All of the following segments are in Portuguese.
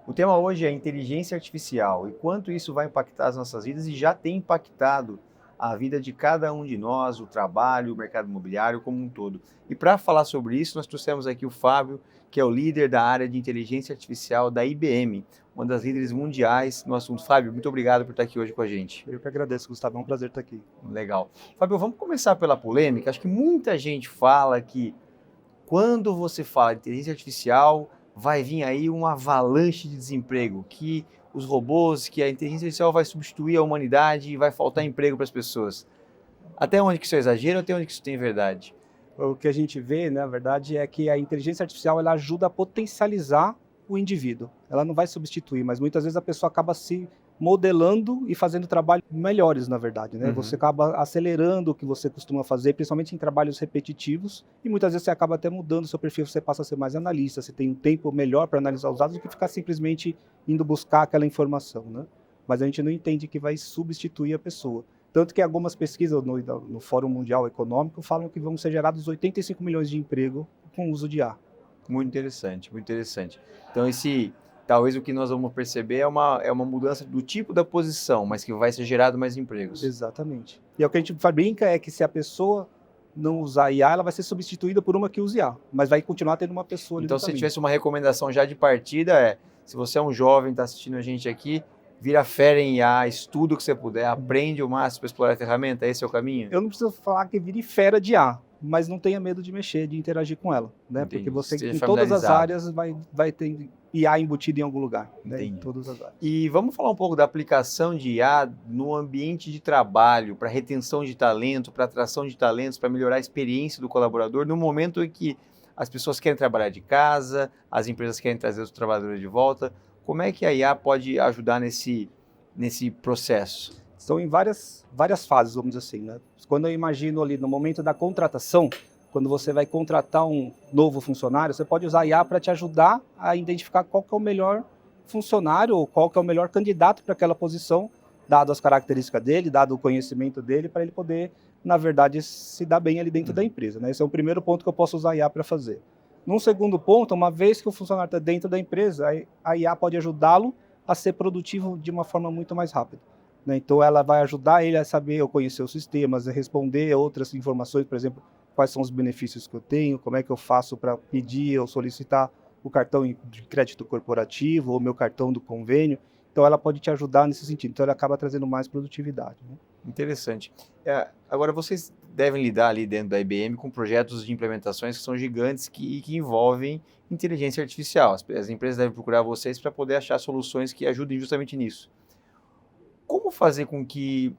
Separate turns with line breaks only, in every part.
O tema hoje é inteligência artificial e quanto isso vai impactar as nossas vidas e já tem impactado a vida de cada um de nós, o trabalho, o mercado imobiliário como um todo. E para falar sobre isso, nós trouxemos aqui o Fábio, que é o líder da área de inteligência artificial da IBM, uma das líderes mundiais no assunto. Fábio, muito obrigado por estar aqui hoje com a gente.
Eu que agradeço, Gustavo. É um prazer estar aqui.
Legal. Fábio, vamos começar pela polêmica. Acho que muita gente fala que quando você fala de inteligência artificial, vai vir aí uma avalanche de desemprego, que os robôs, que a inteligência artificial vai substituir a humanidade e vai faltar emprego para as pessoas. Até onde que isso é exagero, até onde que isso tem verdade?
O que a gente vê, na verdade, é que a inteligência artificial ela ajuda a potencializar o indivíduo. Ela não vai substituir, mas muitas vezes a pessoa acaba se modelando e fazendo trabalhos melhores, na verdade, né? Você
Uhum.
acaba acelerando o que você costuma fazer, principalmente em trabalhos repetitivos, e muitas vezes você acaba até mudando o seu perfil, você passa a ser mais analista, você tem um tempo melhor para analisar os dados do que ficar simplesmente indo buscar aquela informação, né? Mas a gente não entende que vai substituir a pessoa. Tanto que algumas pesquisas no Fórum Mundial Econômico falam que vão ser gerados 85 milhões de emprego com o uso de IA.
Muito interessante, muito interessante. Então talvez o que nós vamos perceber é uma mudança do tipo da posição, mas que vai ser gerado mais empregos.
Exatamente. E é o que a gente brinca é que se a pessoa não usar IA, ela vai ser substituída por uma que use IA, mas vai continuar tendo uma pessoa ali
Então,
no
se
caminho.
tivesse uma recomendação já de partida, se você é um jovem, está assistindo a gente aqui, vira fera em IA, estuda o que você puder, aprende o máximo para explorar a ferramenta, esse é o caminho?
Eu não preciso falar que vire fera de IA, mas não tenha medo de mexer, de interagir com ela, né? Porque
Entendi.
você,
Seja
em todas as
familiarizado.
áreas, vai ter IA embutido em algum lugar, né? Em
Entendi.
todas as áreas.
E vamos falar um pouco da aplicação de IA no ambiente de trabalho, para retenção de talento, para atração de talentos, para melhorar a experiência do colaborador, no momento em que as pessoas querem trabalhar de casa, as empresas querem trazer os trabalhadores de volta. Como é que a IA pode ajudar nesse processo?
Estão em várias fases, vamos dizer assim, né? Quando eu imagino ali no momento da contratação, quando você vai contratar um novo funcionário, você pode usar a IA para te ajudar a identificar qual que é o melhor funcionário ou qual que é o melhor candidato para aquela posição, dado as características dele, dado o conhecimento dele, para ele poder, na verdade, se dar bem ali dentro da empresa, né? Esse é o primeiro ponto que eu posso usar a IA para fazer. Num segundo ponto, uma vez que o funcionário está dentro da empresa, a IA pode ajudá-lo a ser produtivo de uma forma muito mais rápida, né? Então, ela vai ajudar ele a saber ou conhecer os sistemas, a responder outras informações, por exemplo, quais são os benefícios que eu tenho, como é que eu faço para pedir ou solicitar o cartão de crédito corporativo ou meu cartão do convênio. Então, ela pode te ajudar nesse sentido. Então, ela acaba trazendo mais produtividade, né?
Interessante. Agora, vocês devem lidar ali dentro da IBM com projetos de implementações que são gigantes que envolvem inteligência artificial. As empresas devem procurar vocês para poder achar soluções que ajudem justamente nisso. Como fazer com que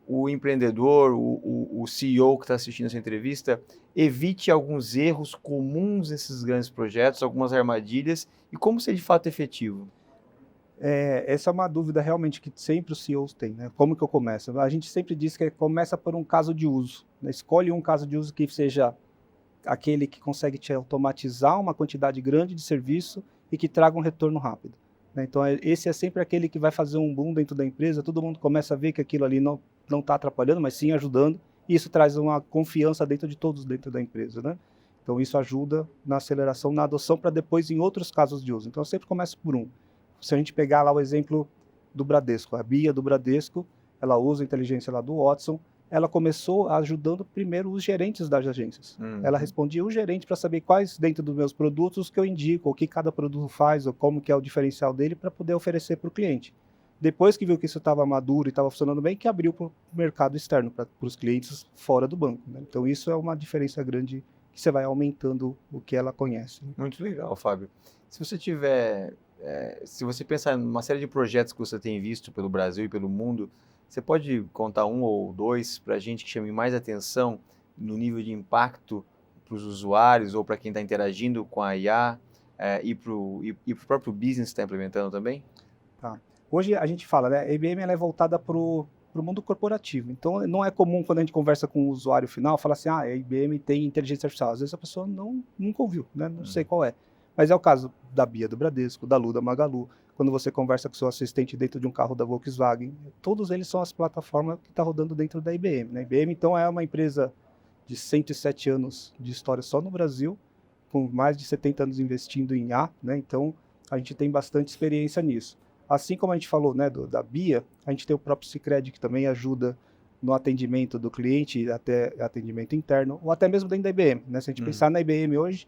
o empreendedor, o CEO que está assistindo essa entrevista, evite alguns erros comuns nesses grandes projetos, algumas armadilhas, e como ser de fato efetivo?
Essa é uma dúvida realmente que sempre os CEOs têm, né? Como que eu começo? A gente sempre diz que começa por um caso de uso, né? Escolhe um caso de uso que seja aquele que consegue te automatizar uma quantidade grande de serviço e que traga um retorno rápido, né? Então, esse é sempre aquele que vai fazer um boom dentro da empresa, todo mundo começa a ver que aquilo ali não está atrapalhando, mas sim ajudando, e isso traz uma confiança dentro de todos dentro da empresa, né? Então, isso ajuda na aceleração, na adoção, para depois em outros casos de uso. Então, eu sempre começo por um. Se a gente pegar lá o exemplo do Bradesco, a Bia do Bradesco, ela usa a inteligência lá do Watson, ela começou ajudando primeiro os gerentes das agências. Ela
Uhum.
respondia o gerente para saber quais dentro dos meus produtos que eu indico, o que cada produto faz, ou como que é o diferencial dele para poder oferecer para o cliente. Depois que viu que isso estava maduro e estava funcionando bem, que abriu para o mercado externo, para os clientes fora do banco, né? Então isso é uma diferença grande que você vai aumentando o que ela conhece, né?
Muito legal, Fábio. Se você tiver, se você pensar em uma série de projetos que você tem visto pelo Brasil e pelo mundo, você pode contar um ou dois para a gente que chame mais atenção no nível de impacto para os usuários ou para quem está interagindo com a IA, e para o próprio business que está implementando também?
Tá. Hoje a gente fala, né, a IBM ela é voltada para o mundo corporativo. Então não é comum quando a gente conversa com o usuário final falar assim, a IBM tem inteligência artificial. Às vezes a pessoa nunca ouviu, né, não sei qual é. Mas é o caso da Bia do Bradesco, da Lu da Magalu, quando você conversa com seu assistente dentro de um carro da Volkswagen, todos eles são as plataformas que estão rodando dentro da IBM, né? A IBM então é uma empresa de 107 anos de história só no Brasil, com mais de 70 anos investindo em IA, né? Então a gente tem bastante experiência nisso. Assim como a gente falou, né, da BIA, a gente tem o próprio Sicredi, que também ajuda no atendimento do cliente, até atendimento interno, ou até mesmo dentro da IBM. Né? Se a gente pensar na IBM hoje,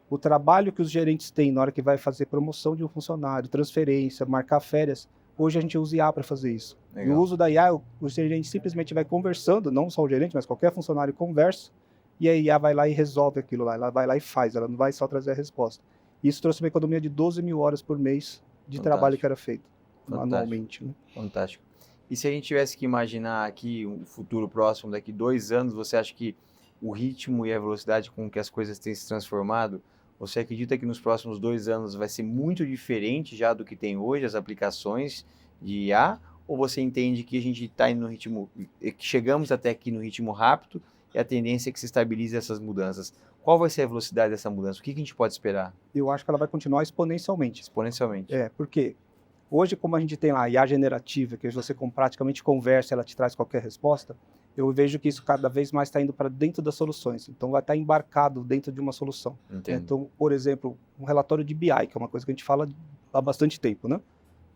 o trabalho que os gerentes têm na hora que vai fazer promoção de um funcionário, transferência, marcar férias, hoje a gente usa IA para fazer isso.
Legal.
E o uso da IA, o gerente simplesmente vai conversando, não só o gerente, mas qualquer funcionário conversa, e a IA vai lá e resolve aquilo lá, ela vai lá e faz, ela não vai só trazer a resposta. Isso trouxe uma economia de 12 mil horas por mês de trabalho que era feito manualmente. Né?
Fantástico. E se a gente tivesse que imaginar aqui um futuro próximo, daqui 2 anos, você acha que o ritmo e a velocidade com que as coisas têm se transformado, você acredita que nos próximos 2 anos vai ser muito diferente já do que tem hoje, as aplicações de IA? Ou você entende que a gente está indo no ritmo, que chegamos até aqui no ritmo rápido e a tendência é que se estabilize essas mudanças? Qual vai ser a velocidade dessa mudança? O que a gente pode esperar?
Eu acho que ela vai continuar exponencialmente.
Exponencialmente.
Porque hoje, como a gente tem lá a IA generativa, que você praticamente conversa, ela te traz qualquer resposta, eu vejo que isso cada vez mais está indo para dentro das soluções. Então, vai estar embarcado dentro de uma solução.
Entendo.
Então, por exemplo, um relatório de BI, que é uma coisa que a gente fala há bastante tempo, né?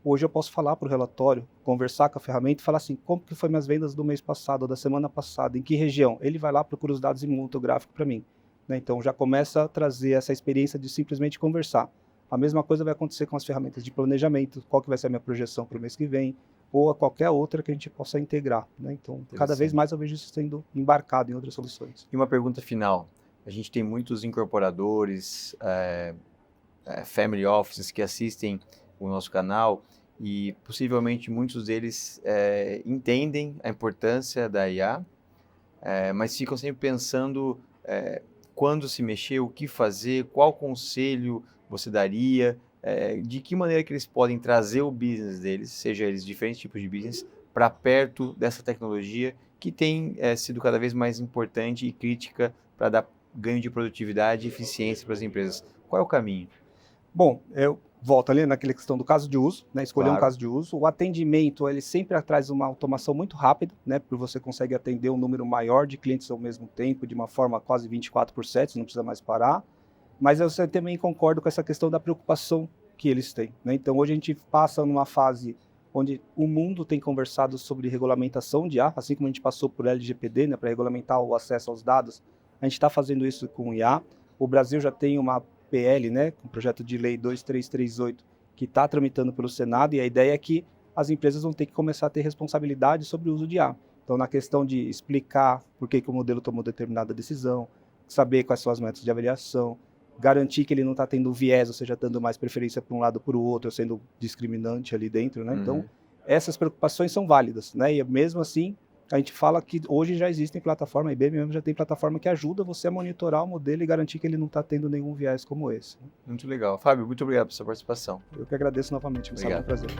Hoje eu posso falar para o relatório, conversar com a ferramenta e falar assim, como que foi minhas vendas do mês passado, ou da semana passada, em que região? Ele vai lá, procura os dados e monta o gráfico para mim. Né? Então, já começa a trazer essa experiência de simplesmente conversar. A mesma coisa vai acontecer com as ferramentas de planejamento, qual que vai ser a minha projeção para o mês que vem, ou a qualquer outra que a gente possa integrar. Né? Então, cada vez mais eu vejo isso sendo embarcado em outras soluções.
E uma pergunta final. A gente tem muitos incorporadores, family offices que assistem o nosso canal e possivelmente muitos deles entendem a importância da IA, mas ficam sempre pensando quando se mexer, o que fazer, qual conselho você daria, de que maneira que eles podem trazer o business deles, seja eles diferentes tipos de business, para perto dessa tecnologia que tem sido cada vez mais importante e crítica para dar ganho de produtividade e eficiência para as empresas. Qual é o caminho?
Bom, eu volto ali naquela questão do caso de uso, né? Escolher
Claro.
um caso de uso. O atendimento, ele sempre traz uma automação muito rápida, né? Porque você consegue atender um número maior de clientes ao mesmo tempo, de uma forma quase 24/7, você não precisa mais parar. Mas eu também concordo com essa questão da preocupação que eles têm, né? Então, hoje a gente passa numa fase onde o mundo tem conversado sobre regulamentação de IA, assim como a gente passou por LGPD, né, para regulamentar o acesso aos dados, a gente está fazendo isso com IA. O Brasil já tem uma PL, né, um projeto de lei 2338, que está tramitando pelo Senado, e a ideia é que as empresas vão ter que começar a ter responsabilidade sobre o uso de IA. Então, na questão de explicar por que o modelo tomou determinada decisão, saber quais são as métodos de avaliação, garantir que ele não está tendo viés, ou seja, dando mais preferência para um lado ou para o outro, sendo discriminante ali dentro, né? Então, essas preocupações são válidas, né? E mesmo assim, a gente fala que hoje já existem plataformas, a IBM mesmo já tem plataforma que ajuda você a monitorar o modelo e garantir que ele não está tendo nenhum viés como esse. Né?
Muito legal. Fábio, muito obrigado pela sua participação.
Eu que agradeço novamente, é um prazer.